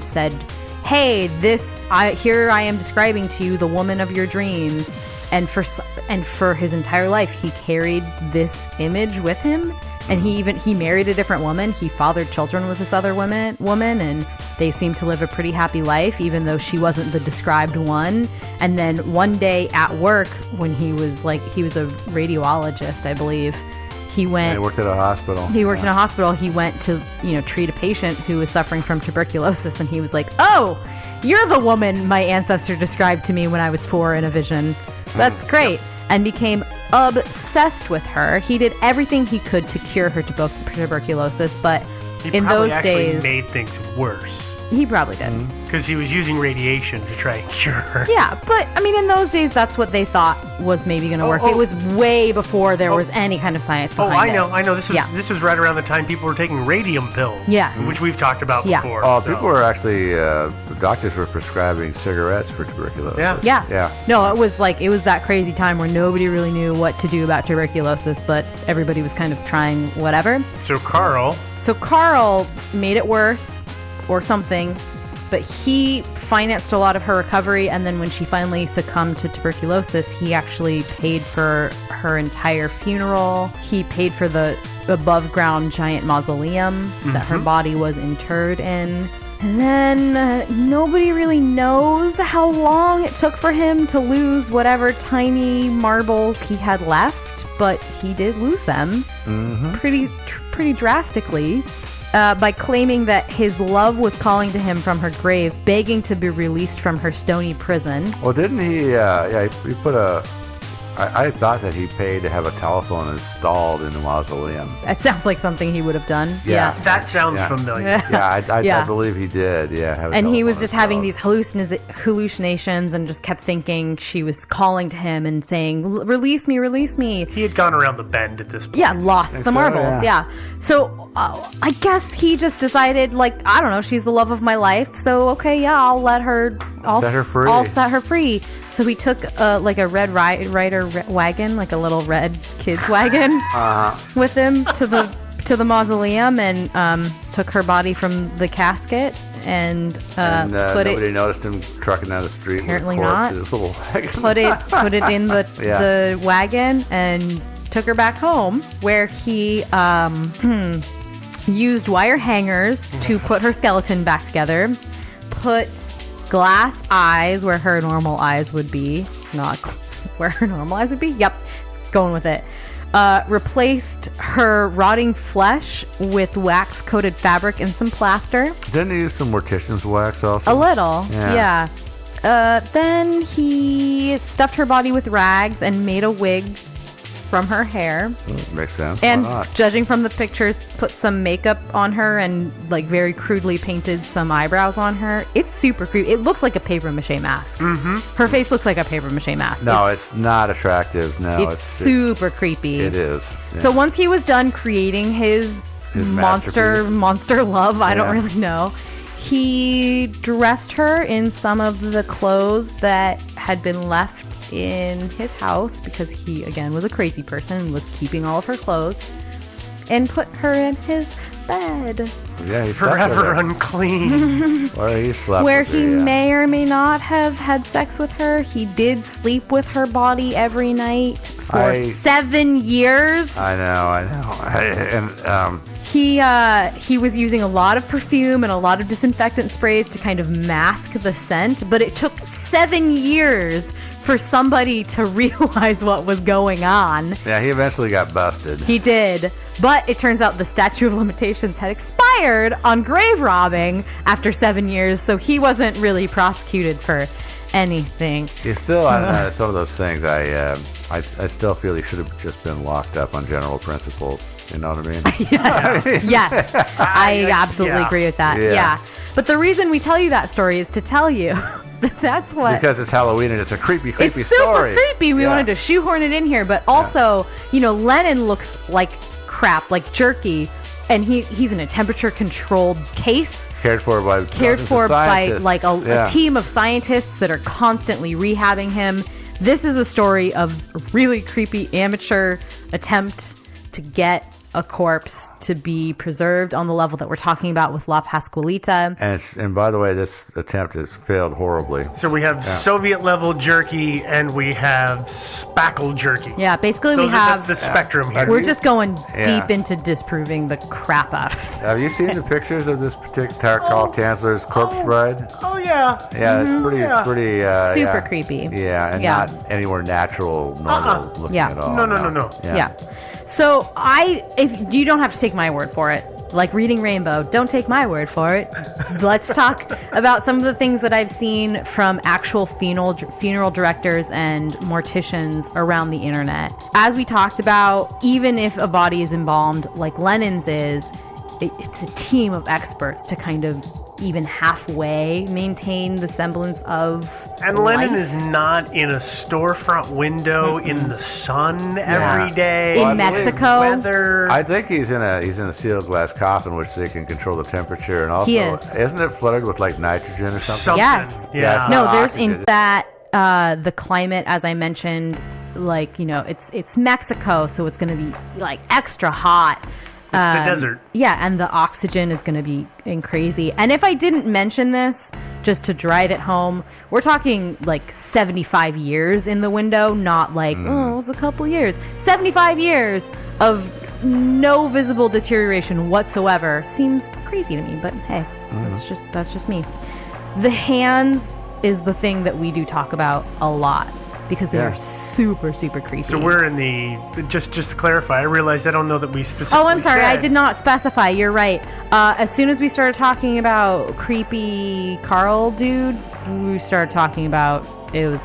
said, hey, here I am describing to you the woman of your dreams. And for his entire life, he carried this image with him. And he married a different woman. He fathered children with this other woman, and they seemed to live a pretty happy life, even though she wasn't the described one. And then one day at work, when he was a radiologist, I believe, he worked at a hospital. He worked in a hospital. He went to, treat a patient who was suffering from tuberculosis, and he was like, "Oh, you're the woman my ancestor described to me when I was 4 in a vision. That's great." Yep. And became obsessed with her. He did everything he could to cure her tuberculosis, but in those days, made things worse. He probably did. Because he was using radiation to try and cure her. Yeah, but, in those days, that's what they thought was maybe going to work. It was way before there was any kind of science behind it. I know. This was right around the time people were taking radium pills. Yeah. Which we've talked about before. Oh, people were actually, the doctors were prescribing cigarettes for tuberculosis. Yeah. No, it was that crazy time where nobody really knew what to do about tuberculosis, but everybody was kind of trying whatever. So Carl made it worse. Or something, but he financed a lot of her recovery, and then when she finally succumbed to tuberculosis, he actually paid for her entire funeral. He paid for the above-ground giant mausoleum that her body was interred in. And then nobody really knows how long it took for him to lose whatever tiny marbles he had left, but he did lose them pretty drastically. By claiming that his love was calling to him from her grave, begging to be released from her stony prison. Well, didn't he? He put I thought that he paid to have a telephone installed in the mausoleum. That sounds like something he would have done. Yeah. That sounds familiar. I believe he did. Yeah. And he was just having these hallucinations and just kept thinking she was calling to him and saying, "Release me, release me." He had gone around the bend at this point. Yeah, lost the marbles. Yeah. So I guess he just decided, I don't know, she's the love of my life. So okay, I'll set her free. I'll set her free. So he took a Red Ryder wagon, like a little red kids wagon, with him to the mausoleum, and took her body from the casket and nobody noticed him trucking down the street. Apparently with not. His little wagon. Put it in the wagon and took her back home, where he used wire hangers to put her skeleton back together. Put glass eyes where her normal eyes would be. Not where her normal eyes would be. Yep. Going with it. Replaced her rotting flesh with wax-coated fabric and some plaster. Didn't he use some mortician's wax also? A little. Yeah. Then he stuffed her body with rags and made a wig from her hair. Makes sense. And judging from the pictures, put some makeup on her and very crudely painted some eyebrows on her. It's super creepy. It looks like a paper mache mask. Her face looks like a paper mache mask. No, it's not attractive. No, it's super creepy. It is. Yeah. So once he was done creating his monster love, I don't really know, he dressed her in some of the clothes that had been left in his house, because he again was a crazy person and was keeping all of her clothes, and put her in his bed. Yeah, he forever unclean. Or he slept where with her, he may or may not have had sex with her. He did sleep with her body every night for 7 years. I know. He was using a lot of perfume and a lot of disinfectant sprays to kind of mask the scent, but it took 7 years for somebody to realize what was going on. Yeah, he eventually got busted. He did. But it turns out the statute of limitations had expired on grave robbing after 7 years, so he wasn't really prosecuted for anything. He's still, I don't know, it's one of those things. I still feel he should have just been locked up on general principles. You know what I mean? Yes. I absolutely agree with that. Yeah. But the reason we tell you that story is to tell you that's what... Because it's Halloween and it's a creepy story. It's super creepy. We wanted to shoehorn it in here. But also, Lennon looks like crap, like jerky. And he's in a temperature-controlled case. Cared for by a team of scientists that are constantly rehabbing him. This is a story of a really creepy amateur attempt to get a corpse to be preserved on the level that we're talking about with La Pascualita. And by the way, this attempt has failed horribly. So we have Soviet level jerky and we have spackle jerky. Yeah, basically Those we have the spectrum here. we're just going Yeah. deep into disproving the crap out of it. Have you seen the pictures of this particular Carl Tanzler's corpse bride? Oh yeah. Yeah, it's pretty, Yeah. pretty Super yeah. creepy. Yeah, and Yeah. not anywhere natural, normal looking Yeah. at all. No. Yeah. So if you don't have to take my word for it, like reading Rainbow, don't take my word for it. Let's talk about some of the things that I've seen from actual funeral directors and morticians around the internet. As we talked about, even if a body is embalmed like Lenin's is, it's a team of experts to kind of even halfway maintain the semblance of And Lennon is not in a storefront window in the sun every day. in Well, I believe Mexico. Weather. I think he's in a sealed glass coffin, which they can control the temperature, and also He is. Isn't it flooded with like nitrogen or something? Something. Yes. Yeah. Yes. No, not there's oxygen. in that the climate, as I mentioned, like, you know, it's Mexico, so it's going to be like extra hot. the desert. Yeah, and the oxygen is going to be crazy. And if I didn't mention this, just to drive it home, we're talking like 75 years in the window, not like, oh, it was a couple years. 75 years of no visible deterioration whatsoever seems crazy to me, but hey, that's just me. The hands is the thing that we do talk about a lot because they are super, super creepy. So we're in the just to clarify. I realized I don't know that we specifically. Oh, I'm sorry. I said- did not specify. You're right. As soon as we started talking about creepy Carl dude, we started talking about it was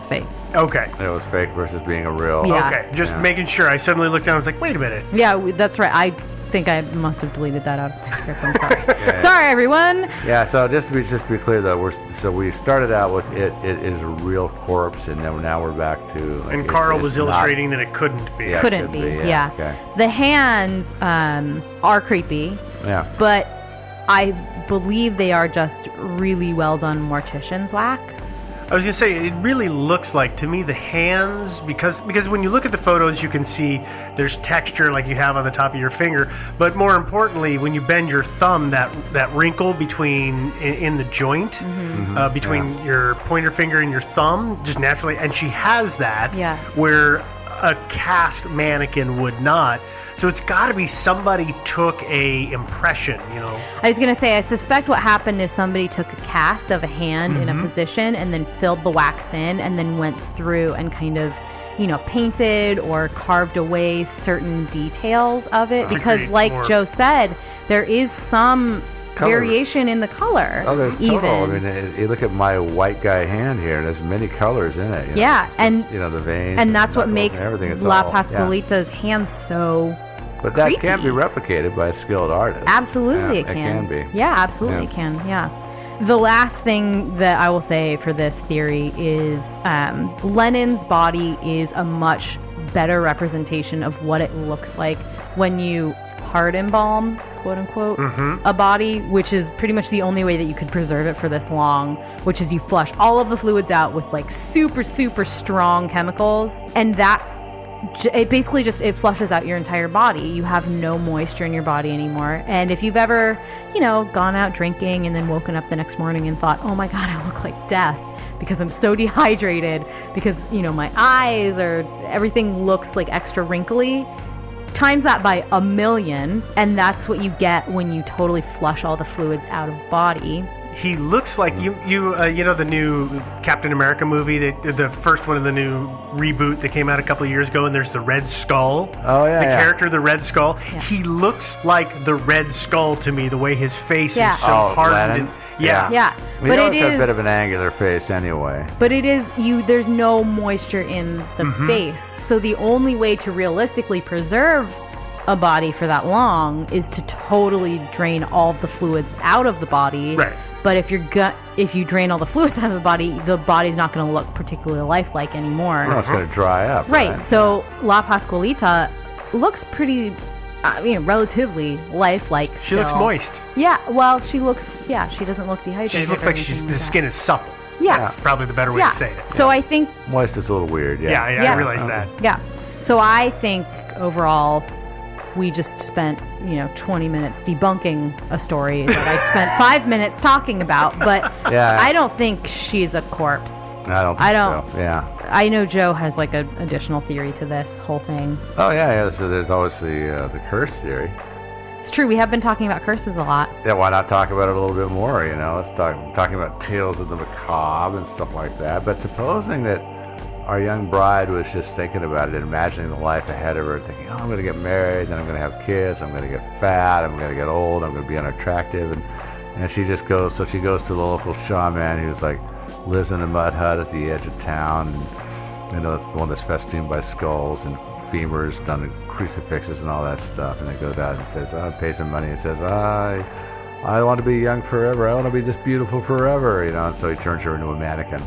fake. Okay. It was fake versus being a real. Yeah. Okay. Just Yeah. making sure. I suddenly looked down. I was like, wait a minute. Yeah, that's right. I think I must have deleted that out of my script. I'm sorry. Yeah. Sorry, everyone. Yeah, so just to be clear though, we started out with it is a real corpse, and then now we're back to. Like, And Carl it's was not- illustrating that it couldn't be. Yeah. Couldn't could be. be, Yeah. okay. The hands are creepy, Yeah. but I believe they are just really well done mortician's wax. I was gonna say it really looks like to me the hands because when you look at the photos you can see there's texture like you have on the top of your finger, but more importantly when you bend your thumb that wrinkle between in the joint between your pointer finger and your thumb just naturally, and she has that Yes. where a cast mannequin would not. So it's got to be somebody took a impression, you know. I was going to say, I suspect what happened is somebody took a cast of a hand in a position and then filled the wax in and then went through and kind of, you know, painted or carved away certain details of it. Because Agreed. like More- Joe said, there is some Color. variation in the color. Oh, there's even. total. I mean, you look at my white guy hand here. There's many colors in it. You know? Yeah, and You know the veins. and that's what knuckles makes and everything. It's La all- Pascualita's hands so But that creepy. can be replicated by a skilled artist. Absolutely, Yeah, it can. It can be. Yeah, absolutely Yeah. it can. Yeah. The last thing that I will say for this theory is Lenin's body is a much better representation of what it looks like when you hard embalm, quote unquote, a body, which is pretty much the only way that you could preserve it for this long, which is you flush all of the fluids out with like super, super strong chemicals, and that it basically just it flushes out your entire body. You have no moisture in your body anymore. And if you've ever, you know, gone out drinking and then woken up the next morning and thought, oh my god, I look like death because I'm so dehydrated, because, you know, my eyes or everything looks like extra wrinkly, times that by 1,000,000, and that's what you get when you totally flush all the fluids out of body. He looks like you know the new Captain America movie, the first one of the new reboot that came out a couple of years ago, and there's the Red Skull. Oh, yeah, the yeah. character, the Red Skull. Yeah. He looks like the Red Skull to me. The way his face Yeah. is so Oh, hardened. Lennon? Yeah. Yeah, We but know it it's is a bit of an angular face anyway. But it is there's no moisture in the face. So the only way to realistically preserve a body for that long is to totally drain all of the fluids out of the body. Right. But if you drain all the fluids out of the body's not going to look particularly lifelike anymore. No, it's going to dry up. Right. So La Pascualita looks pretty, relatively lifelike. She looks still. moist. Yeah. Well, she looks. Yeah. She doesn't look dehydrated. She looks or like anything the like that. skin is supple. Yes. Probably the better way Yeah. to say it. So I think Moist is a little weird. Yeah. Yeah, I Yeah. realize that. Yeah. So I think overall, we just spent 20 minutes debunking a story that I spent 5 minutes talking about. But Yeah. I don't think she's a corpse. I don't. So. Yeah. I know Joe has like an additional theory to this whole thing. Oh yeah. So there's always the curse theory. It's true. We have been talking about curses a lot. Yeah, why not talk about it a little bit more? Let's talking about tales of the macabre and stuff like that. But supposing that our young bride was just thinking about it, imagining the life ahead of her, thinking, "Oh, I'm going to get married, then I'm going to have kids, I'm going to get fat, I'm going to get old, I'm going to be unattractive," and she just goes. So she goes to the local shaman who's like lives in a mud hut at the edge of town. And, it's the one that's festooned by skulls and femurs done in crucifixes and all that stuff, and they go down and says, pays some money and says, I want to be young forever, I want to be this beautiful forever, and so he turns her into a mannequin.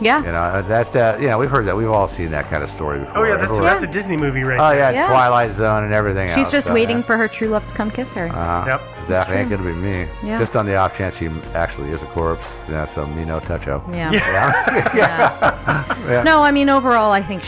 Yeah. That's that. We've heard that. Wewe've all seen that kind of story before. Oh yeah, that's a Disney movie, right? Oh yeah, Yeah. Twilight Zone and everything else. She's just waiting for her true love to come kiss her. Yep. That ain't gonna be me. Yeah. Just on the off chance she actually is a corpse. Yeah, so me no toucho. Yeah. Yeah. No, I mean, overall, I think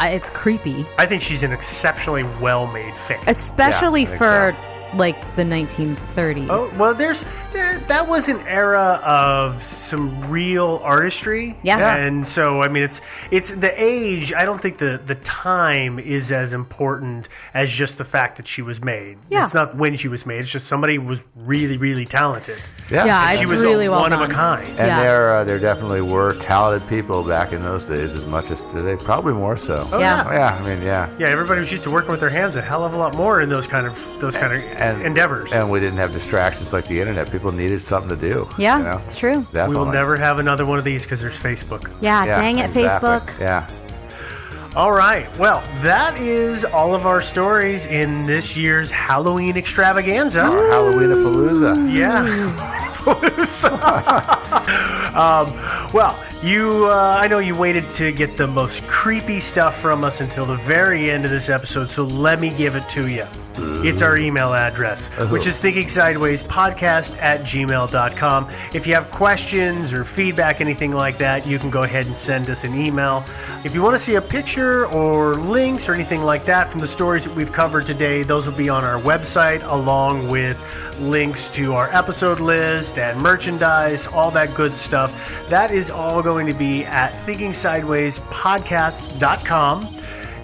it's creepy. I think she's an exceptionally well-made face. Especially Yeah, I think for, like, the 1930s. Oh, well, that was an era of some real artistry. Yeah. And so, I mean, it's the age. I don't think the time is as important as just the fact that she was made. Yeah. It's not when she was made. It's just somebody was really, really talented. Yeah, She it's was really well one of a done. kind. And Yeah. there definitely were talented people back in those days, as much as today, probably more so. Oh, Yeah. Yeah, I mean, yeah. Yeah, everybody was used to working with their hands a hell of a lot more in those kind of endeavors. And we didn't have distractions like the internet. People needed something to do. Yeah, it's true. We will Definitely. never have another one of these because there's Facebook. Yeah, dang it, exactly. Facebook. Yeah. All right. Well, that is all of our stories in this year's Halloween extravaganza. Our Halloween-a-palooza. Yeah. Well, I know you waited to get the most creepy stuff from us until the very end of this episode, so let me give it to you. It's our email address, which is thinkingsidewayspodcast@gmail.com. If you have questions or feedback, anything like that, you can go ahead and send us an email. If you want to see a picture or links or anything like that from the stories that we've covered today, those will be on our website, along with links to our episode list and merchandise, all that good stuff. That is all going to be at thinkingsidewayspodcast.com.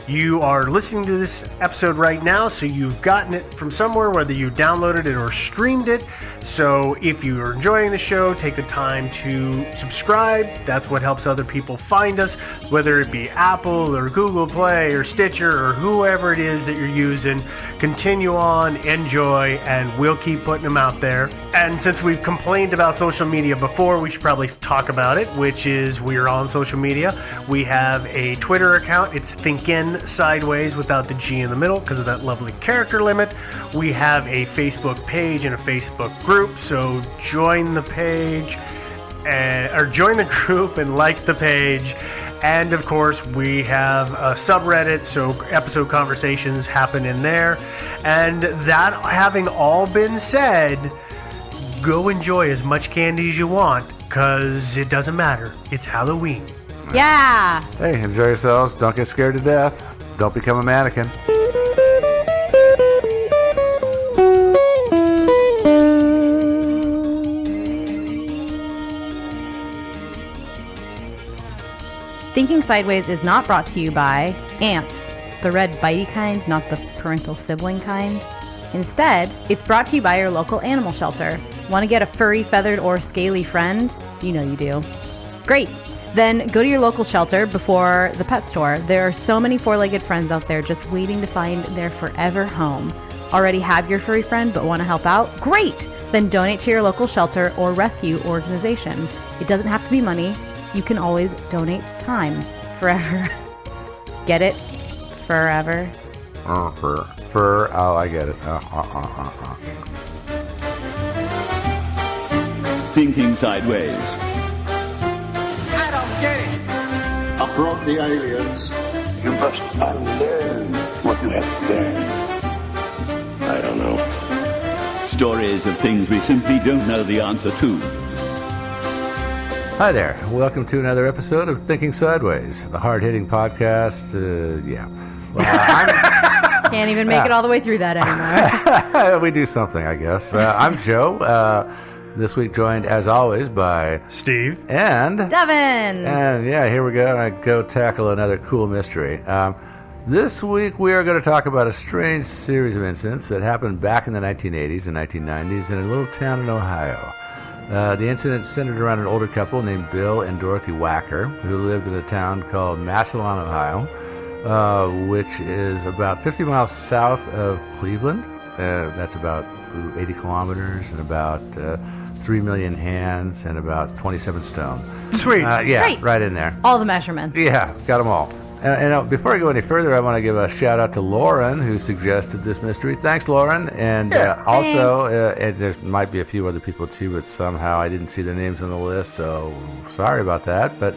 You are listening to this episode right now, so you've gotten it from somewhere, whether you downloaded it or streamed it. So if you are enjoying the show, take the time to subscribe. That's what helps other people find us, whether it be Apple or Google Play or Stitcher or whoever it is that you're using. Continue on, enjoy, and we'll keep putting them out there. And since we've complained about social media before, we should probably talk about it, which is we're on social media. We have a Twitter account. It's Thinkin' Sideways without the G in the middle because of that lovely character limit. We have a Facebook page and a Facebook group, so join the page or join the group and like the page. And of course, we have a subreddit, so episode conversations happen in there. And that having all been said, go enjoy as much candy as you want, because it doesn't matter. It's Halloween. Yeah. Hey, enjoy yourselves. Don't get scared to death. Don't become a mannequin. Thinking Sideways is not brought to you by ants, the red bitey kind, not the parental sibling kind. Instead, it's brought to you by your local animal shelter. Want to get a furry, feathered, or scaly friend? You know you do. Great. Then go to your local shelter before the pet store. There are so many four-legged friends out there just waiting to find their forever home. Already have your furry friend but want to help out? Great! Then donate to your local shelter or rescue organization. It doesn't have to be money. You can always donate time. Forever. Get it? Forever. Fur. Oh, I get it. Thinking Sideways. I don't get it. Uproot the aliens. You must unlearn what you have learned. I don't know. Stories of things we simply don't know the answer to. Hi there. Welcome to another episode of Thinking Sideways, the hard-hitting podcast. Yeah. Well, Can't even make it all the way through that anymore. We do something, I guess. I'm Joe. This week joined, as always, by Steve. and Devin! And yeah, here we go. I go tackle another cool mystery. This week we are going to talk about a strange series of incidents that happened back in the 1980s and 1990s in a little town in Ohio. The incident centered around an older couple named Bill and Dorothy Wacker, who lived in a town called Massillon, Ohio, which is about 50 miles south of Cleveland. That's about 80 kilometers and about 3 million hands and about 27 stone. Sweet. Yeah, Great. right in there. All the measurements. Yeah, got them all. And before I go any further, I want to give a shout out to Lauren, who suggested this mystery. Thanks, Lauren. And also, there might be a few other people too, but somehow I didn't see their names on the list, so sorry about that. But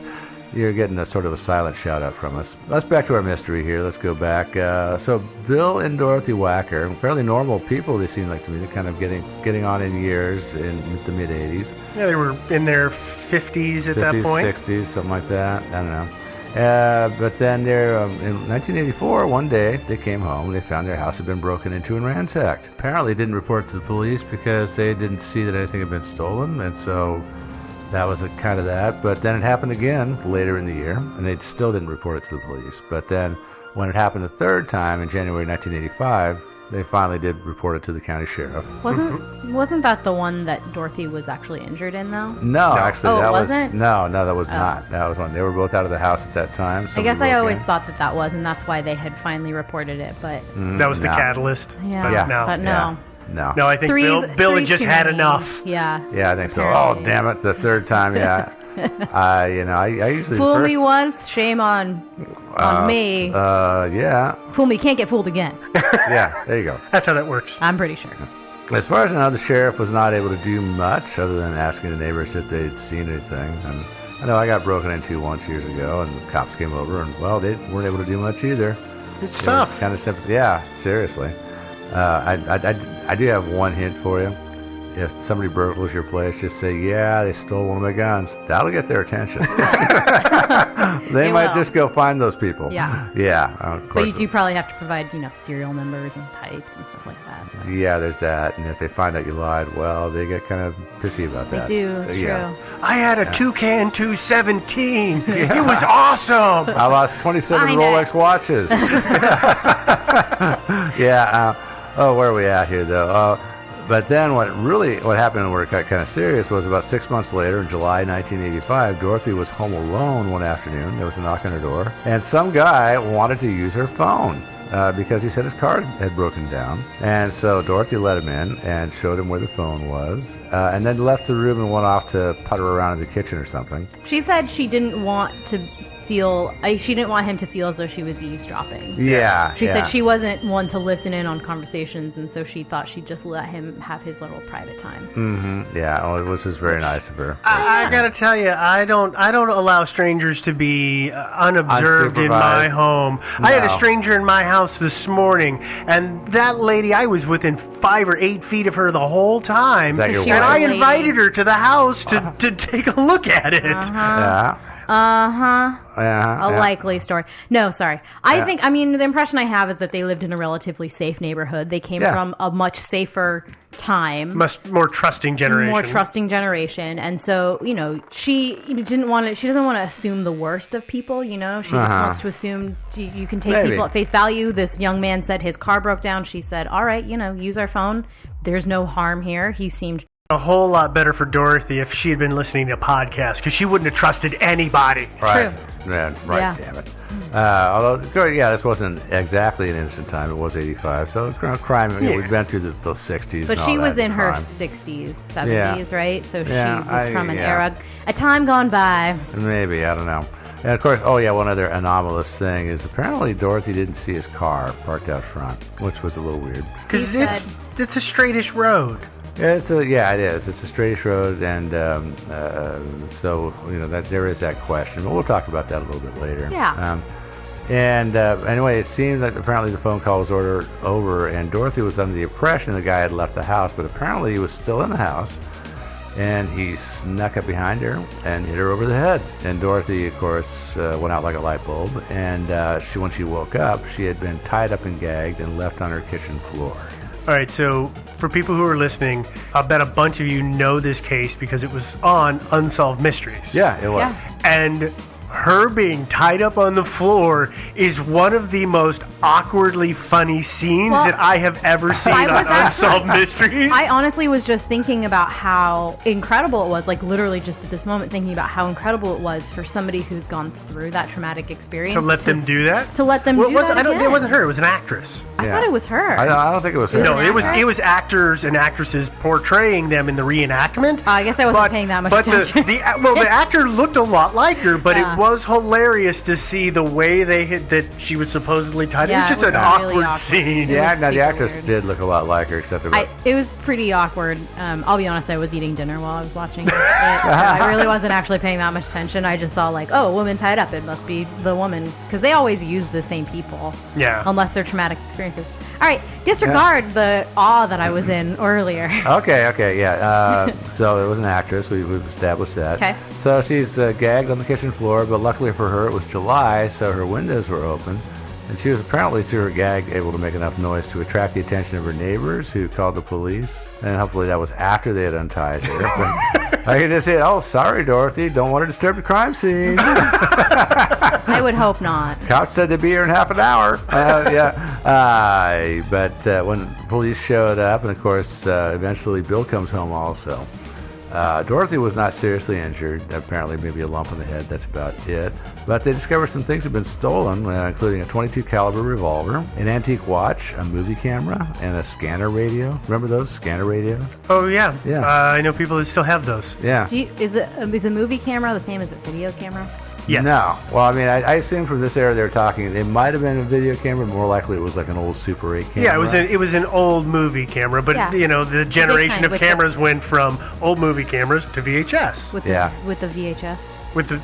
you're getting a sort of a silent shout out from us. Let's back to our mystery here. Let's go back. So Bill and Dorothy Wacker, fairly normal people, they seem like to me. They're kind of getting on in years in the mid 80s. Yeah, they were in their 50s at that 50s, point. 60s, something like that. I don't know. But then they're, in 1984, one day, they came home and they found their house had been broken into and ransacked. Apparently didn't report to the police because they didn't see that anything had been stolen, and so that was kind of that. But then it happened again later in the year, and they still didn't report it to the police. But then when it happened the third time in January 1985, they finally did report it to the county sheriff. Wasn't that the one that Dorothy was actually injured in, though? No, actually, Oh, it that wasn't? No, that was not. That was one. They were both out of the house at that time. I guess Somebody I broke always in. thought that was, and that's why they had finally reported it, but That was the No. catalyst. yeah, But Yeah. no. but no. Yeah. No. No, I think Bill had Three's just too had many. enough. Yeah. Yeah, I think so. Apparently. Oh, damn it! The third time, yeah. I usually Fool first, me once, shame on me. Yeah, Fool me, can't get fooled again. yeah. There you go. That's how that works. I'm pretty sure. As far as I know, the sheriff was not able to do much other than asking the neighbors if they'd seen anything. And I know I got broken into once years ago, and the cops came over, and well, they weren't able to do much either. It's tough. Kind of simple. Yeah, seriously. I do have one hint for you. If somebody burgles your place, just say, yeah, they stole one of my guns. That'll get their attention. They It might will. just go find those people. Yeah. Yeah, of course. But you do probably have to provide, serial numbers and types and stuff like that. So. Yeah, there's that. And if they find out you lied, well, they get kind of pissy about They that. do, it's Yeah. true. I had a Toucan 217. It was awesome. I lost 27 Find Rolex it. watches. Yeah. Where are we at here, though? But then what happened and where it got kind of serious was about 6 months later, in July 1985, Dorothy was home alone one afternoon. There was a knock on her door, and some guy wanted to use her phone because he said his car had broken down. And so Dorothy let him in and showed him where the phone was, and then left the room and went off to putter around in the kitchen or something. She said she didn't want she didn't want him to feel as though she was eavesdropping. Yeah. She yeah. said she wasn't one to listen in on conversations, and so she thought she'd just let him have his little private time. Mm-hmm. Yeah, which was very nice of her. I gotta tell you, I don't allow strangers to be unobserved in my Unsupervised. home. I had a No. stranger in my house this morning, and that lady, I was within 5 or 8 feet of her the whole time. Is that your She and wife? I was a invited lady. her to the house to take a look at it. Yeah. A likely story. No, sorry. I Yeah. think, the impression I have is that they lived in a relatively safe neighborhood. They came Yeah. from a much safer time. More trusting generation. More trusting generation, and so she doesn't want to assume the worst of people. She just wants to assume you can take Maybe. people at face value. This young man said his car broke down. She said, "All right, use our phone. There's no harm here." He seemed A whole lot better for Dorothy if she had been listening to podcasts, because she wouldn't have trusted anybody. Right. Yeah, right. Yeah. Damn it. Although, yeah, this wasn't exactly an innocent time. It was 85, so crime. We've been through the 60s. But and she all was that in her crime. 60s, 70s, right? So Yeah, she was from an yeah. era, a time gone by. Maybe, I don't know. And of course, one other anomalous thing is apparently Dorothy didn't see his car parked out front, which was a little weird. Because He said- it's a straightish road. It is. It's a straightish road, and so that there is that question. But we'll talk about that a little bit later. Yeah. Anyway, it seemed that apparently the phone call was over, and Dorothy was under the impression the guy had left the house, but apparently he was still in the house. and he snuck up behind her and hit her over the head. And Dorothy, of course, went out like a light bulb, and when she woke up, she had been tied up and gagged and left on her kitchen floor. All right, so for people who are listening, I'll bet a bunch of you know this case because it was on Unsolved Mysteries. Yeah, it was. Yeah. And her being tied up on the floor is one of the most awkwardly funny scenes Well, that I have ever seen I on was actually- Unsolved Mysteries. I honestly was just thinking about how incredible it was, like literally just at this moment thinking about how incredible it was for somebody who's gone through that traumatic experience. to let them do that? To let them Well, do it wasn't- that It again. wasn't her. It was an actress. I Yeah. thought it was her. I don't think it was her. No, an it was actress? actors and actresses portraying them in the reenactment. I guess I wasn't paying that much attention. The actor looked a lot like her, but Yeah. it was hilarious to see the way they hit that she was supposedly tied. Yeah, it was it just an was really awkward awkward. scene. Yeah, was no, the super actress weird. did look a lot like her, except about It was pretty awkward. I'll be honest, I was eating dinner while I was watching it. So I really wasn't actually paying that much attention. I just saw like, oh, woman tied up. It must be the woman. Because they always use the same people. Yeah. Unless they're traumatic experiences. All right, disregard the awe that I was in earlier. Okay, yeah. So it was an actress. We've established that. Okay. So she's gagged on the kitchen floor, but luckily for her, it was July, so her windows were open. And she was apparently, through her gag, able to make enough noise to attract the attention of her neighbors, who called the police. And hopefully that was after they had untied her. But I could just say, oh, sorry, Dorothy, don't want to disturb the crime scene. I would hope not. Cops said they'd be here in half an hour. But when police showed up, and of course, eventually Bill comes home also. Dorothy was not seriously injured. Apparently, maybe a lump on the head. That's about it. But they discovered some things had been stolen, including a .22 caliber revolver, an antique watch, a movie camera, and a scanner radio. Remember those scanner radios? Oh yeah. Yeah. I know people that still have those. Yeah. Is a movie camera the same as a video camera? Yes. No. Well, I mean, I assume from this era they were talking. It might have been a video camera. More likely, it was like an old Super 8 camera. Yeah, it was an old movie camera, but Yeah. the generation kind of with the- cameras went from old movie cameras to VHS. With Yeah. with the VHS? With it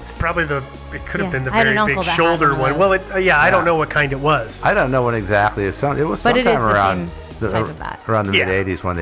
could have Yeah, been the I had very an big uncle that had shoulder one one. of Well, those. I don't know what kind it was. I don't know when exactly. It was But it is sometime the around same type of that. around the Yeah. mid '80s when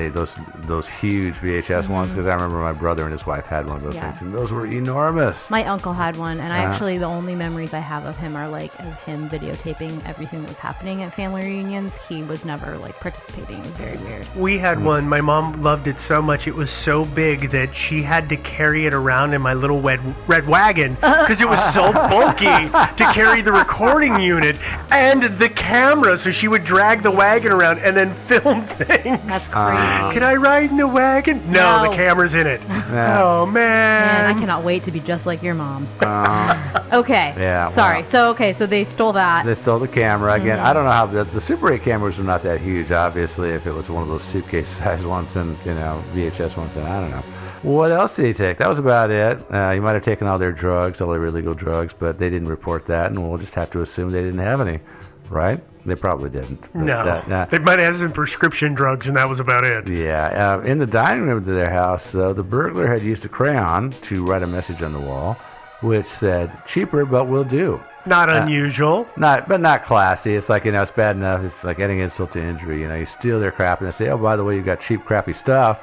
those huge VHS ones. Because I remember my brother and his wife had one of those Mm-hmm. Yeah. things, and those were enormous. My uncle had one, and Uh-huh. actually the only memories I have of him are like of him videotaping everything that was happening at family reunions. He was never like participating. It was very weird. We had one. My mom loved it so much. It was so big that she had to carry it around in my little red wagon because it was so bulky to carry the recording unit and the camera. So she would drag the wagon around and then film things. That's crazy. Can I ride in the wagon? No, No. the camera's in it. Yeah. Oh Man, I man. cannot wait to be just like your mom. Uh, Okay. Yeah, Sorry. well. So they stole that. They stole the camera again. Mm-hmm. I don't know how the Super 8 cameras were not that huge. Obviously, if it was one of those suitcase-sized ones and VHS ones, then I don't know. What else did he take? That was about it. He might have taken all their drugs, all their illegal drugs, but they didn't report that, and we'll just have to assume they didn't have any, right? They probably didn't. But, No. They might have some prescription drugs, and that was about it. Yeah. In the dining room of their house, though, the burglar had used a crayon to write a message on the wall, which said, "Cheaper, but will do." Not unusual. Not classy. It's like, it's bad enough. It's like adding insult to injury. You steal their crap and they say, "Oh, by the way, you got cheap, crappy stuff."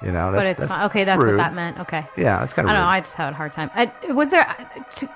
But it's fine. Okay, that's rude. what that meant. Okay. Yeah, that's kind I of don't know. rude. I just had a hard time. Was there?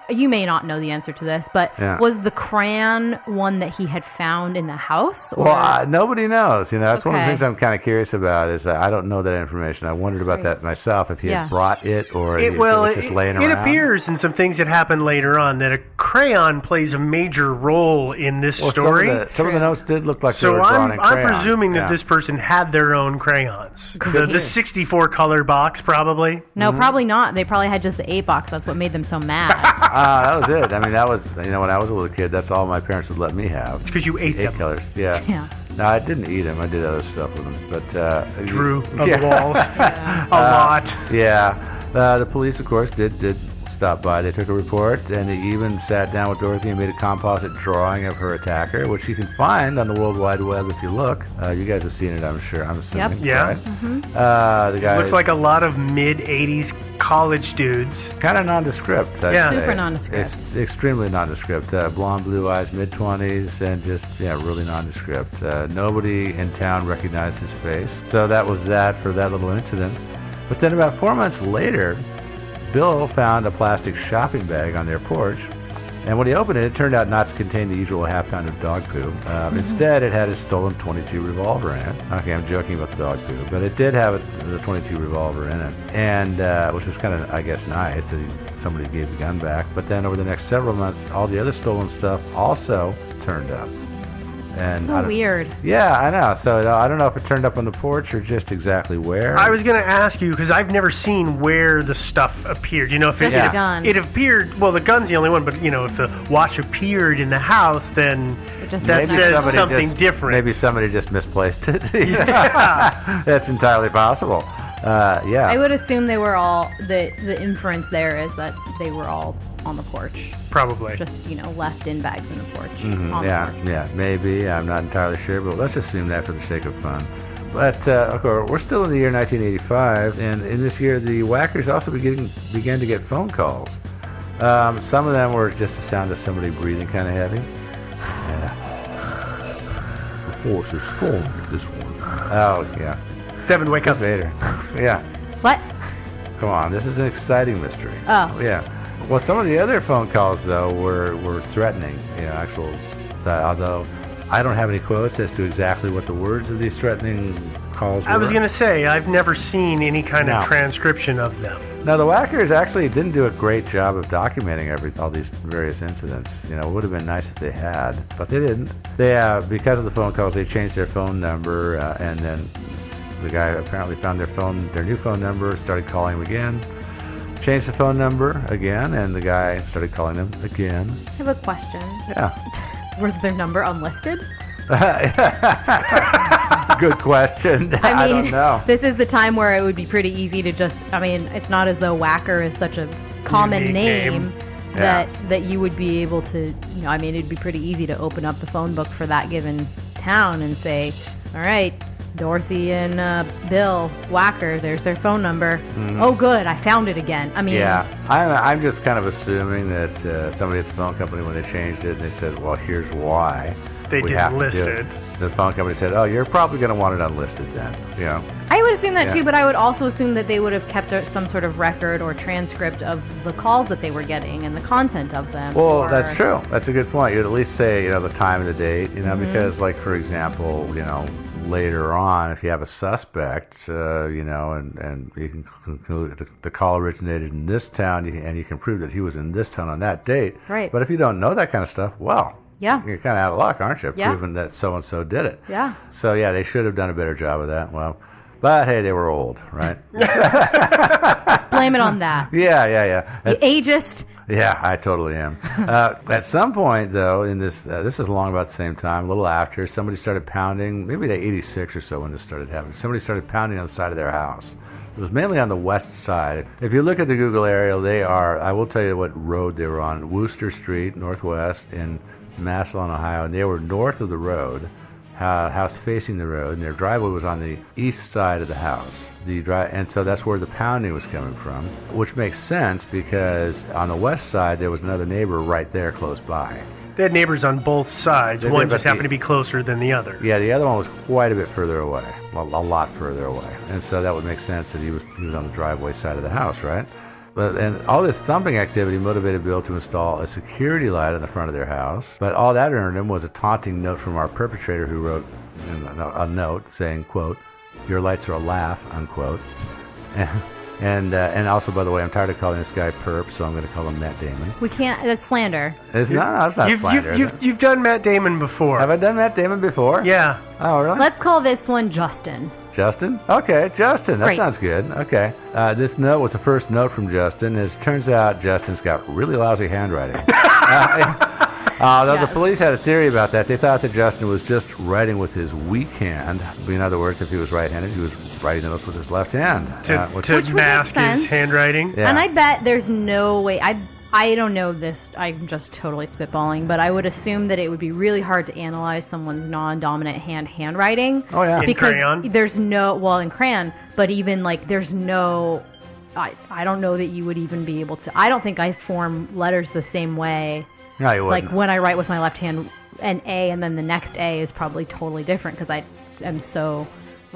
You may not know the answer to this, but Yeah. was the crayon one that he had found in the house? Or? Well, nobody knows. That's one of the Okay. things I'm kind of curious about. Is I don't know that information. I wondered about that myself. If he Yeah. had brought it or if It it was just laying it around. appears in some things that happen later on that a crayon plays a major role in this Well, story. some of the notes did look like they So were drawn I'm in crayon. presuming that Yeah. this person had their own crayons. The 64 color box probably. No, probably not. They probably had just the 8 box. That's what made them so mad. That was it. I mean, that was when I was a little kid. That's all my parents would let me have. It's because you ate 8 them. colors. Yeah. Yeah. No, I didn't eat them. I did other stuff with them. But Drew on yeah. the walls. A lot. Yeah. The police, of course, did stop by. They took a report, and they even sat down with Dorothy and made a composite drawing of her attacker, which you can find on the World Wide Web if you look. You guys have seen it, I'm sure. I'm assuming. Yeah. Right? The guy Looks like a lot of mid 80s college dudes. kind of nondescript. I'd Yeah. say. Super nondescript. It's extremely nondescript. Blonde, blue eyes, mid-20s, and just really nondescript. Nobody in town recognized his face. So that was that for that little incident. But then about 4 months later, Bill found a plastic shopping bag on their porch. And when he opened it, it turned out not to contain the usual half-pound of dog poo. Instead, it had a stolen .22 revolver in it. Okay, I'm joking about the dog poo, but it did have the .22 revolver in it, and which was kind of, I guess, nice that somebody gave the gun back. But then over the next several months, all the other stolen stuff also turned up. And So weird. Yeah, I know. So I don't know if it turned up on the porch or just exactly where. I was going to ask you, because I've never seen where the stuff appeared. You know, if Just it, the gun. it appeared, well, the gun's the only one, but, you know, if the watch appeared in the house, then It just that makes says sense. something different. Maybe somebody just misplaced it. Yeah. That's entirely possible. Yeah. I would assume they were all, the inference there is that they were all on the porch. Probably. Just, left in bags in the porch. On the Yeah, porch. yeah, maybe. I'm not entirely sure, but let's assume that for the sake of fun. But, of course, we're still in the year 1985, and in this year, the whackers also began to get phone calls. Some of them were just the sound of somebody breathing kind of heavy. The force is strong with this one. Oh, yeah. Devin, wake up. Vader. Yeah. What? Come on, this is an exciting mystery. Oh. Yeah. Well, some of the other phone calls, though, were threatening, actual, although I don't have any quotes as to exactly what the words of these threatening calls were. I was going to say, I've never seen any kind No. of transcription of them. Now, the whackers actually didn't do a great job of documenting all these various incidents. It would have been nice if they had, but they didn't. They, because of the phone calls, they changed their phone number, and then the guy apparently found their new phone number, started calling them again, changed the phone number again, and the guy started calling them again. I have a question. Yeah. Was their number unlisted? Good question. I don't know. This is the time where it would be pretty easy to just, it's not as though Whacker is such a common Unique name Yeah. that you would be able to, it'd be pretty easy to open up the phone book for that given town and say, all right, Dorothy and Bill Whacker, there's their phone number. Oh, good, I found it again. Yeah, I'm just kind of assuming that somebody at the phone company, when they changed it, they said, well, here's why. They we didn't have to list do it. The phone company said, oh, you're probably going to want it unlisted then. I would assume that Yeah. too, but I would also assume that they would have kept some sort of record or transcript of the calls that they were getting and the content of them. Well, or- that's true. That's a good point. You'd at least say, the time and the date, because, like, for example, later on, if you have a suspect, and you can conclude the call originated in this town, and you can prove that he was in this town on that date. Right. But if you don't know that kind of stuff, well, Yeah. you're kind of out of luck, aren't you? Yeah. Proving that so-and-so did it. Yeah. So, yeah, they should have done a better job of that. Well, but, hey, they were old, right? Blame it on that. Yeah. The That's- ageist. Yeah, I totally am. At some point, though, in this is along about the same time, a little after, somebody started pounding, maybe at 86 or so when this started happening. Somebody started pounding on the side of their house. It was mainly on the west side. If you look at the Google aerial, I will tell you what road they were on. Wooster Street, northwest, in Massillon, Ohio, and they were north of the road, house facing the road, and their driveway was on the east side of the house. And so that's where the pounding was coming from, which makes sense because on the west side there was another neighbor right there close by. They had neighbors on both sides. They One did, but just happened to be closer than the other. Yeah, the other one was quite a bit further away, a lot further away, and so that would make sense that he was on the driveway side of the house, right? And all this thumping activity motivated Bill to install a security light on the front of their house. But all that earned him was a taunting note from our perpetrator, who wrote a note saying, quote, "Your lights are a laugh," unquote. And also, by the way, I'm tired of calling this guy Perp, so I'm going to call him Matt Damon. We can't. That's slander. It's not slander. is it? You've done Matt Damon before. Have I done Matt Damon before? Yeah. Oh, really? Let's call this one Justin. Justin? Okay, Justin. That Great. sounds good. Okay. This note was the first note from Justin. It turns out Justin's got really lousy handwriting. Though the Yes. police had a theory about that. They thought that Justin was just writing with his weak hand. In other words, if he was right-handed, he was writing the notes with his left hand. To Which would mask make sense. his handwriting. Yeah. And I bet there's no way. I don't know this. I'm just totally spitballing, but I would assume that it would be really hard to analyze someone's non-dominant handwriting. Oh, yeah. In Because crayon? there's no in crayon, but even like there's no. I don't know that you would even be able to. I don't think I form letters the same way. No, you Like wouldn't. when I write with my left hand, an A and then the next A is probably totally different because I am so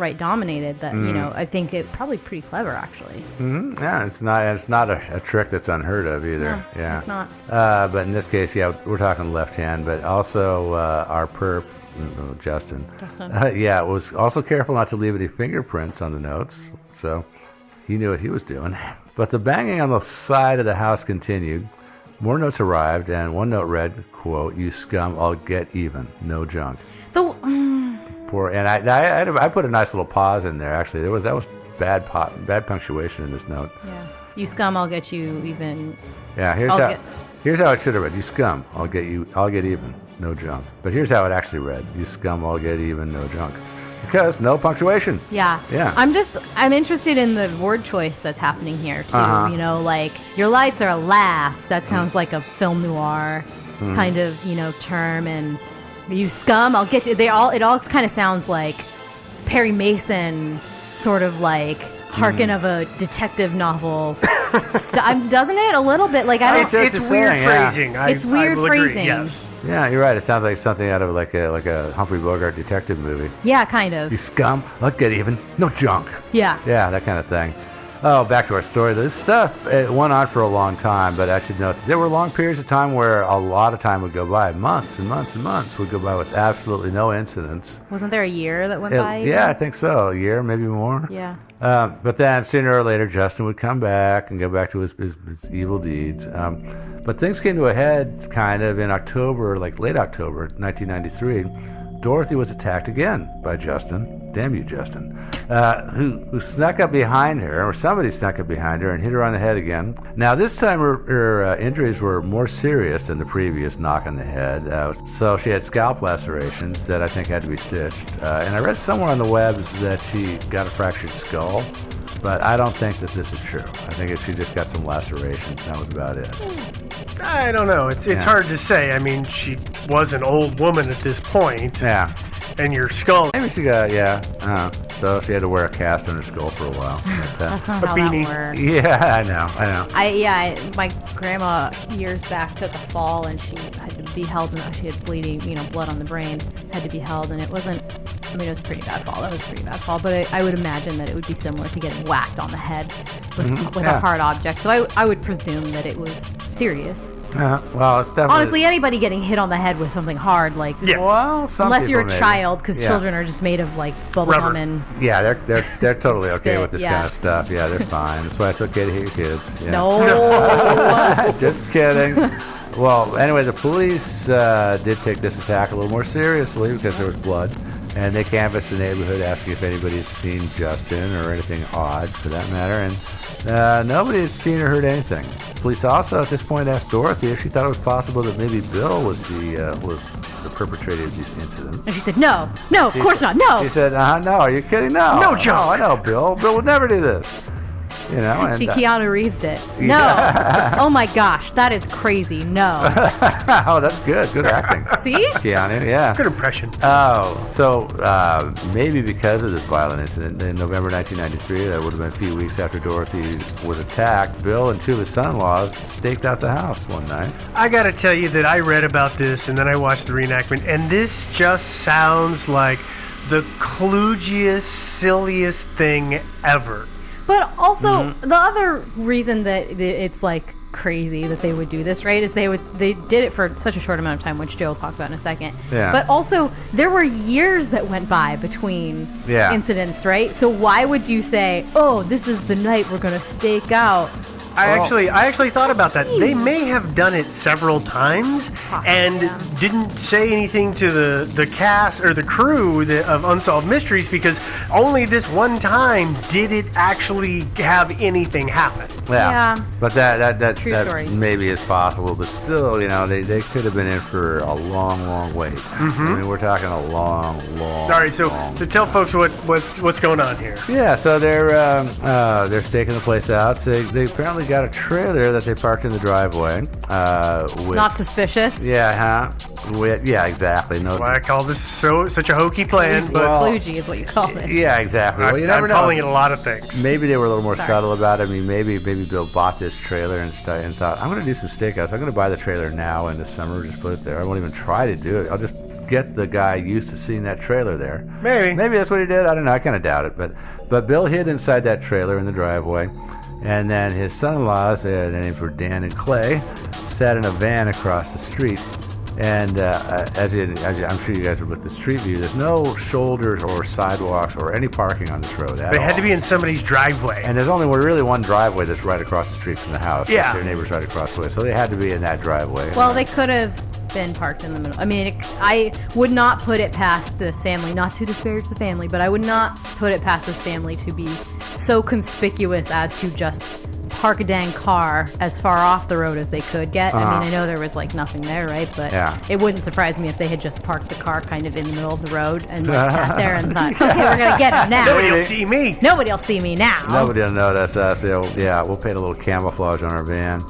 right dominated. That I think it's probably pretty clever actually. Yeah, it's not a trick that's unheard of either. No, yeah, it's not. But in this case, yeah, we're talking left hand, but also our perp, Justin. Yeah, was also careful not to leave any fingerprints on the notes, so he knew what he was doing. But the banging on the side of the house continued. More notes arrived, and one note read, quote, "You scum, I'll get even, no junk." Poor, and I put a nice little pause in there. Actually, that was bad punctuation in this note. Yeah, "You scum, I'll get you even." Yeah, here's how it should have read. "You scum, I'll get even, no junk." But here's how it actually read. "You scum, I'll get even, no junk." Because no punctuation. Yeah. Yeah. I'm interested in the word choice that's happening here too. Like your lights are a laugh. That sounds like a film noir kind of, term. And "you scum, I'll get you." It all kind of sounds like Perry Mason, sort of like harken of a detective novel. Doesn't it? A little bit. Like It's weird phrasing. It's weird I will agree, phrasing. yes. Yeah, you're right. It sounds like something out of like a Humphrey Bogart detective movie. Yeah, kind of. "You scum, I'll get even, no junk." Yeah. Yeah, that kind of thing. Oh, back to our story. This stuff, it went on for a long time, but I should note there were long periods of time where a lot of time would go by. Months and months and months would go by with absolutely no incidents. Wasn't there a year that went by? Yeah, I think so. A year, maybe more. Yeah. But then sooner or later, Justin would come back and go back to his evil deeds. But things came to a head kind of in October, like late October 1993. Dorothy was attacked again by Justin. Damn you, Justin. Who snuck up behind her, or somebody snuck up behind her and hit her on the head again. Now, this time her injuries were more serious than the previous knock on the head. So she had scalp lacerations that I think had to be stitched. And I read somewhere on the webs that she got a fractured skull, but I don't think that this is true. I think she just got some lacerations. That was about it. I don't know. It's hard to say. I mean, she was an old woman at this point. Yeah. And your skull. Maybe she got, so she had to wear a cast on her skull for a while. That's not A how beanie. that works. Yeah, I know. My grandma years back took a fall and she had to be held, and she had bleeding, blood on the brain, had to be held, and it was a pretty bad fall. That was a pretty bad fall, but I would imagine that it would be similar to getting whacked on the head with a hard object. So I would presume that it was serious. Well, it's definitely... Honestly, anybody getting hit on the head with something hard, like, Well, some unless people you're a maybe. child, because Yeah. children are just made of like bubble Rubber. gum and Yeah, they're totally okay Spit, with this yeah. kind of stuff. Yeah, they're fine. That's why it's okay to hit your kids. Yeah. no. Just kidding. Well, anyway, the police did take this attack a little more seriously because there was blood, and they canvassed the neighborhood asking if anybody's seen Justin or anything odd for that matter, and nobody had seen or heard anything. Police also at this point asked Dorothy if she thought it was possible that maybe Bill was the perpetrator of these incidents. And she said, no, of course not, no. She said, no, are you kidding? No. No joke. I know, Bill. Bill would never do this. And, She Keanu Reeves it. No. Yeah. Oh my gosh, that is crazy. No. oh, that's good. Good acting. See? Keanu, yeah. Good impression. Oh, so maybe because of this violent incident in November 1993, that would have been a few weeks after Dorothy was attacked, Bill and two of his son-in-laws staked out the house one night. I gotta tell you that I read about this and then I watched the reenactment, and this just sounds like the kludgiest, silliest thing ever. But also, the other reason that it's like crazy that they would do this, right, is they did it for such a short amount of time, which Joe will talk about in a second. Yeah. But also, there were years that went by between incidents, right? So why would you say, oh, this is the night we're going to stake out? I actually thought about that. They may have done it several times and didn't say anything to the cast or the crew of Unsolved Mysteries, because only this one time did it actually have anything happen. Yeah. But that True story. maybe is possible, but still, they could have been in for a long, long wait. I mean, we're talking a long. All right, so tell folks what's going on here. Yeah, so they're staking the place out. They apparently got a trailer that they parked in the driveway. Not suspicious. Yeah, yeah, exactly. No. That's why I call this such a hokey plan, but Kludgy is what you call it. Yeah, exactly. Well, you never I'm know. calling it a lot of things. Maybe they were a little more subtle about it. I mean, maybe Bill bought this trailer and thought, I'm going to do some stakeouts. I'm going to buy the trailer now in the summer, just put it there. I won't even try to do it. I'll just get the guy used to seeing that trailer there. Maybe That's what he did. I don't know. I kind of doubt it. But Bill hid inside that trailer in the driveway, and then his son-in-laws, their names were Dan and Clay, sat in a van across the street. And as I'm sure you guys have looked at Street View, there's no shoulders or sidewalks or any parking on this road at they all. had to be in somebody's driveway. And there's only really one driveway that's right across the street from the house. Yeah. Their neighbor's right across the way, so they had to be in that driveway. Well, they could have been parked in the middle. I mean, I would not put it past this family, not to disparage the family, but I would not put it past this family to be so conspicuous as to just park a dang car as far off the road as they could get. I mean, I know there was like nothing there, right? But it wouldn't surprise me if they had just parked the car kind of in the middle of the road and like, sat there and thought, okay, we're going to get him now. Nobody will see me. Nobody will see me now. Nobody will notice us. We'll paint a little camouflage on our van.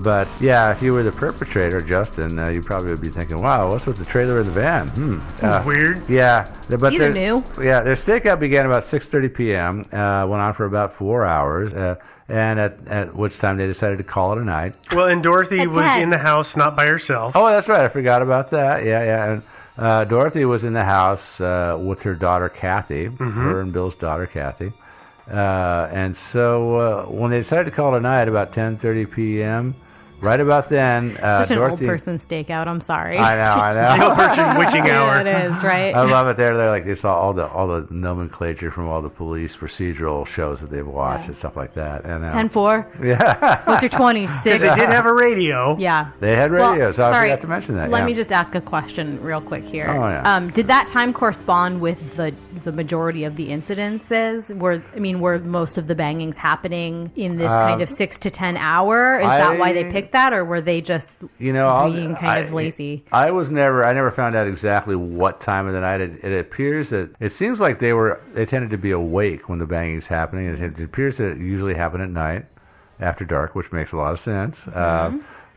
But yeah, if you were the perpetrator, Justin, you probably would be thinking, wow, what's with the trailer in the van? Weird. Yeah. But Either knew. Yeah, their stakeout began about 6:30 p.m., went on for about 4 hours, and at which time they decided to call it a night. Well, and Dorothy At was 10. in the house, not by herself. Oh, that's right. I forgot about that. Yeah. And Dorothy was in the house with her daughter, Kathy, her and Bill's daughter, Kathy. And so when they decided to call it a night about 10:30 p.m., right about then, Such an Dorothy... old person stakeout. I'm sorry. I know. Single person witching hour. Yeah, it is, right? I love it. They're like, they saw all the nomenclature from all the police procedural shows that they've watched and stuff like that. And 10-4. Yeah. What's your 26? Because they did have a radio. Yeah. They had Well, radios. So I sorry, forgot to mention that. Let yeah. me just ask a question real quick here. Oh, yeah. Did that time correspond with the majority of the incidences? Were most of the bangings happening in this kind of 6 to 10 hour? Is that why they picked that, or were they just being kind of lazy? I never found out exactly what time of the night. It appears that it seems like they tended to be awake when the banging's happening. It appears that it usually happened at night after dark, which makes a lot of sense.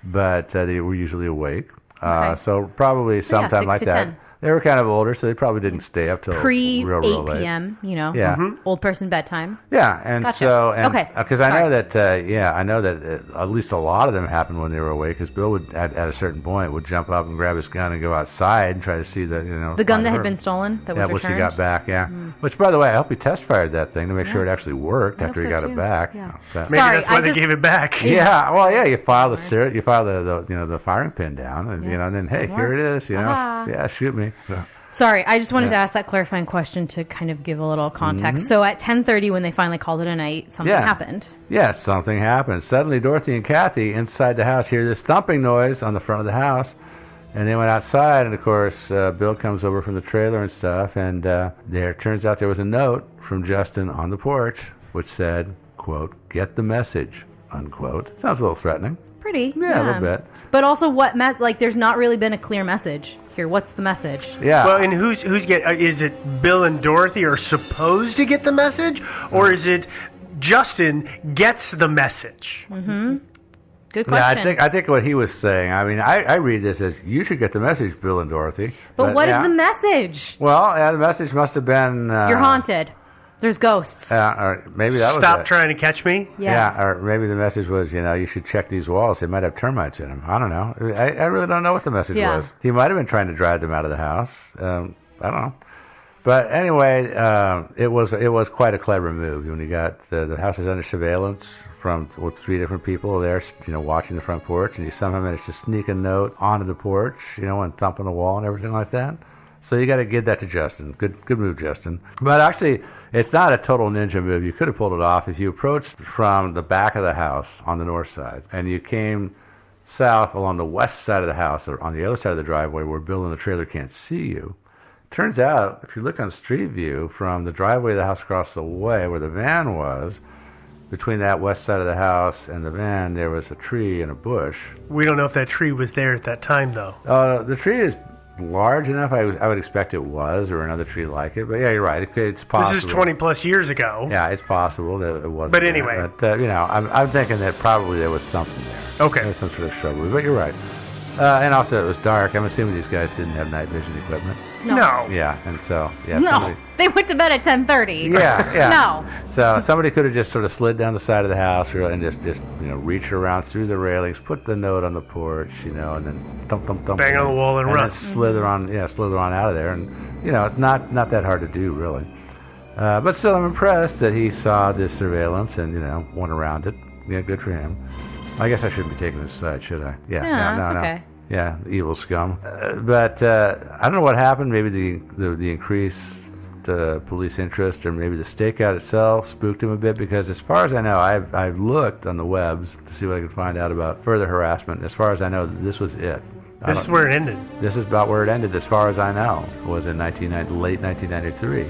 But they were usually awake. Okay. So probably sometime 6 like to that. 10. They were kind of older, so they probably didn't stay up till Pre real 8 late. p.m., Yeah. old person bedtime. Yeah, and Gotcha. so Okay. because I know that at least a lot of them happened when they were awake. Because Bill would at a certain point would jump up and grab his gun and go outside and try to see the The gun find that had her. been stolen that was which he returned. got back. Yeah, which by the way, I hope he test fired that thing to make sure it actually worked I after hope he so, got too. it back. Yeah. Maybe Sorry, that's why I they just- gave it back. Yeah, well, yeah, you file the firing pin down, and and then hey, Didn't here work. it is. Ah. Yeah, shoot me. So, Sorry, I just wanted to ask that clarifying question to kind of give a little context. So at 10:30, when they finally called it a night, something happened. yeah, something happened. Suddenly, Dorothy and Kathy inside the house hear this thumping noise on the front of the house, and they went outside. And of course, Bill comes over from the trailer and stuff, and there turns out there was a note from Justin on the porch which said, "quote Get the message," unquote. Sounds a little threatening. Pretty. Yeah, a little bit. But also, there's not really been a clear message here. What's the message? Yeah. Well, and who's is it Bill and Dorothy are supposed to get the message, or is it Justin gets the message? Good Yeah, question. I think what he was saying. I mean, I read this as you should get the message, Bill and Dorothy. but what is yeah. the message? Well, the message must have been You're haunted. There's ghosts. or maybe that was Stop it. trying to catch me. Yeah, or maybe the message was, you should check these walls. They might have termites in them. I don't know. I really don't know what the message Yeah. was. He might have been trying to drive them out of the house. I don't know. But anyway, it was quite a clever move. When you got the house is under surveillance with 3 different people there, watching the front porch, and you somehow managed to sneak a note onto the porch, and thump on the wall and everything like that. So you got to give that to Justin. Good move, Justin. But actually, it's not a total ninja move. You could have pulled it off if you approached from the back of the house on the north side, and you came south along the west side of the house, or on the other side of the driveway where Bill and the trailer can't see you. Turns out, if you look on Street View from the driveway of the house across the way where the van was, between that west side of the house and the van, there was a tree and a bush. We don't know if that tree was there at that time, though. The tree is large enough. I would expect it was, or another tree like it. But yeah, you're right. It's possible. This is 20 plus years ago. Yeah, it's possible that it was. But anyway. But, I'm thinking that probably there was something there. Okay. There was some sort of shrubbery. But you're right. And also, it was dark. I'm assuming these guys didn't have night vision equipment. No. Yeah, and so yeah, No, somebody, they went to bed at 10:30. yeah. No. So somebody could have just sort of slid down the side of the house and just reached around through the railings, put the note on the porch, and then thump thump thump, Bang on the wall and run. then slither on out of there, and it's not that hard to do really. But still, I'm impressed that he saw this surveillance and went around it. Yeah, good for him. I guess I shouldn't be taking his side, should I? Yeah, no. it's okay. Yeah, evil scum. But I don't know what happened. Maybe the increased police interest, or maybe the stakeout itself spooked him a bit. Because as far as I know, I've looked on the webs to see what I could find out about further harassment. As far as I know, this was it. This is where it ended. This is about where it ended, as far as I know. It was in late 1993.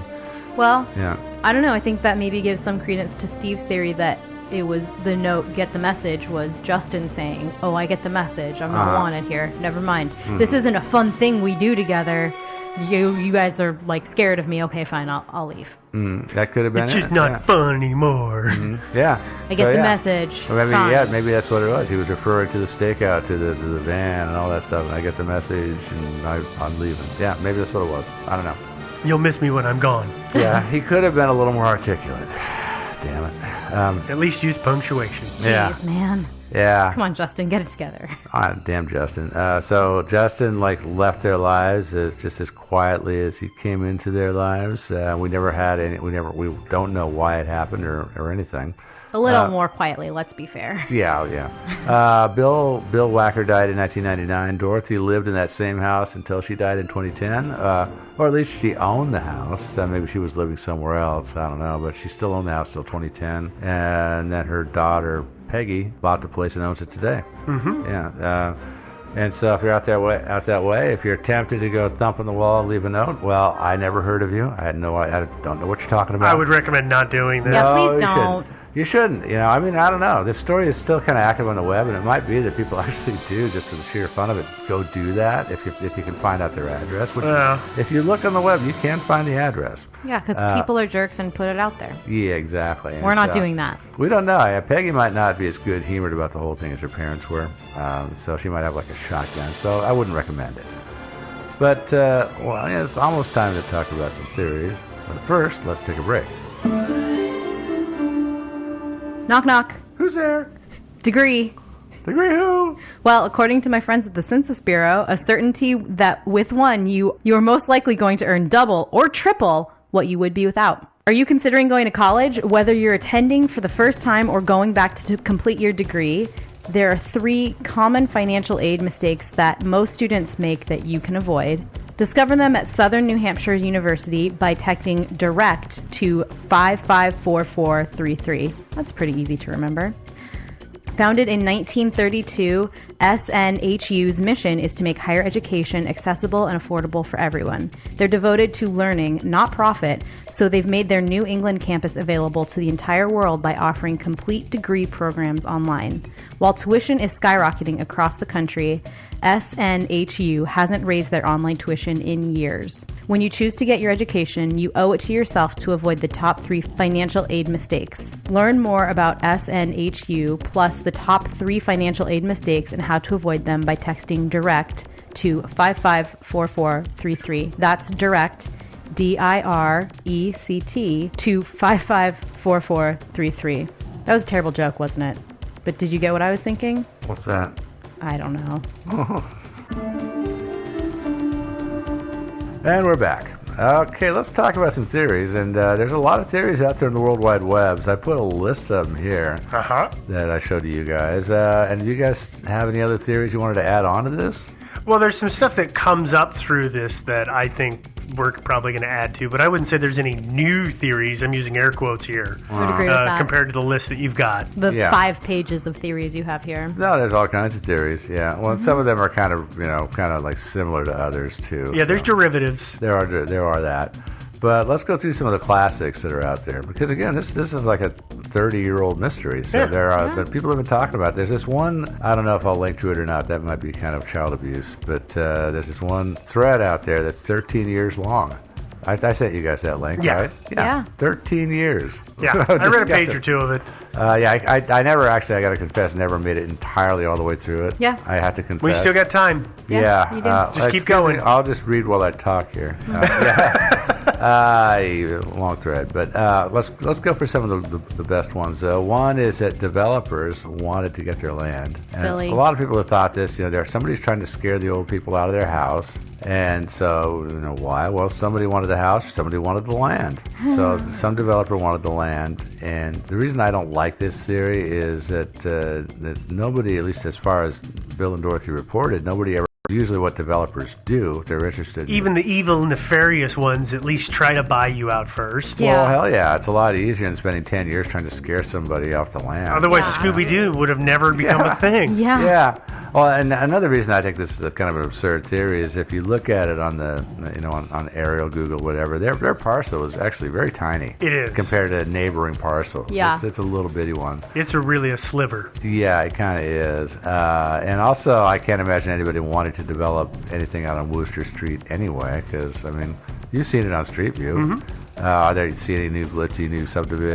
Well, Yeah. I don't know. I think that maybe gives some credence to Steve's theory that it was the note, get the message, was Justin saying, oh, I get the message. I'm not wanted here. Never mind. This isn't a fun thing we do together. You guys are like scared of me. Okay, fine. I'll leave. That could have been It's it. just not fun anymore. Yeah. I get the message. Or maybe, Fine. maybe that's what it was. He was referring to the stakeout, to the van and all that stuff. And I get the message, and I'm leaving. Yeah, maybe that's what it was. I don't know. You'll miss me when I'm gone. Yeah, he could have been a little more articulate. Damn it. At least use punctuation. Yeah. Jeez, man. Yeah. Come on, Justin, get it together. Damn Justin. So Justin left their lives just as quietly as he came into their lives. We never had any. We don't know why it happened or anything. A little more quietly, let's be fair. Yeah. Bill Wacker died in 1999. Dorothy lived in that same house until she died in 2010, or at least she owned the house. Maybe she was living somewhere else. I don't know, but she still owned the house till 2010. And then her daughter Peggy bought the place and owns it today. Mm-hmm. Yeah. And so if you're out that way, if you're tempted to go thump on the wall and leave a note, well, I never heard of you. I don't know what you're talking about. I would recommend not doing this. Yeah, No, please you don't. You shouldn't. I mean, I don't know. This story is still kind of active on the web, and it might be that people actually do, just for the sheer fun of it, go do that if you can find out their address. Which if you look on the web, you can find the address. Yeah, because people are jerks and put it out there. Yeah, exactly. We're not doing that. We don't know. Peggy might not be as good-humored about the whole thing as her parents were, so she might have like a shotgun. So I wouldn't recommend it. But, it's almost time to talk about some theories. But first, let's take a break. Knock, knock. Who's there? Degree. Degree who? Well, according to my friends at the Census Bureau, a certainty that with one, you are most likely going to earn double or triple what you would be without. Are you considering going to college? Whether you're attending for the first time or going back to complete your degree, there are 3 common financial aid mistakes that most students make that you can avoid. Discover them at Southern New Hampshire University by texting DIRECT to 554433. That's pretty easy to remember. Founded in 1932, SNHU's mission is to make higher education accessible and affordable for everyone. They're devoted to learning, not profit, so they've made their New England campus available to the entire world by offering complete degree programs online. While tuition is skyrocketing across the country, SNHU hasn't raised their online tuition in years. When you choose to get your education, you owe it to yourself to avoid the top 3 financial aid mistakes. Learn more about SNHU plus the top 3 financial aid mistakes and how to avoid them by texting DIRECT to 554433. That's DIRECT, DIRECT, to 554433. That was a terrible joke, wasn't it? But did you get what I was thinking? What's that? I don't know. And we're back. Okay, let's talk about some theories. And there's a lot of theories out there in the World Wide Webs. I put a list of them here that I showed to you guys. And do you guys have any other theories you wanted to add on to this? Well, there's some stuff that comes up through this that I think we're probably going to add to, but I wouldn't say there's any new theories. I'm using air quotes here I would agree with that. compared to the list that you've got. The Yeah. 5 pages of theories you have here. No, there's all kinds of theories. Yeah. Well, some of them are kind of like similar to others too. Yeah, there's so derivatives. there are that. But let's go through some of the classics that are out there, because again, this is like a 30-year-old mystery. So but people have been talking about it. There's this one, I don't know if I'll link to it or not. That might be kind of child abuse, but there's this one thread out there that's 13 years long. I sent you guys that link, Yeah. right? Yeah. 13 years. Yeah, I read a page or two of it. I never actually, I got to confess, never made it entirely all the way through it. Yeah. I have to confess. We still got time. Yeah, you do. Just keep excuse going. me, I'll just read while I talk here. Long thread, but let's go for some of the best ones. One is that developers wanted to get their land. And Silly. a lot of people have thought this. Somebody's trying to scare the old people out of their house, and so why? Well, somebody wanted the house, somebody wanted the land. So some developer wanted the land, and the reason I don't like this theory is that nobody, at least as far as Bill and Dorothy reported, nobody ever. Usually what developers do if they're interested in Even the evil, nefarious ones at least try to buy you out first. Yeah. Well, hell yeah. It's a lot easier than spending 10 years trying to scare somebody off the land. Otherwise, Yeah. Scooby-Doo would have never become a thing. Yeah. Yeah. Well, and another reason I think this is a kind of an absurd theory is if you look at it on the, on aerial, Google, whatever, their parcel is actually very tiny. It is. Compared to neighboring parcels. Yeah. It's a little bitty one. It's really a sliver. Yeah, it kind of is. And also, I can't imagine anybody wanting to develop anything out on Wooster Street anyway, because, you've seen it on Street View. Are there, you see any new glitchy new subdivision?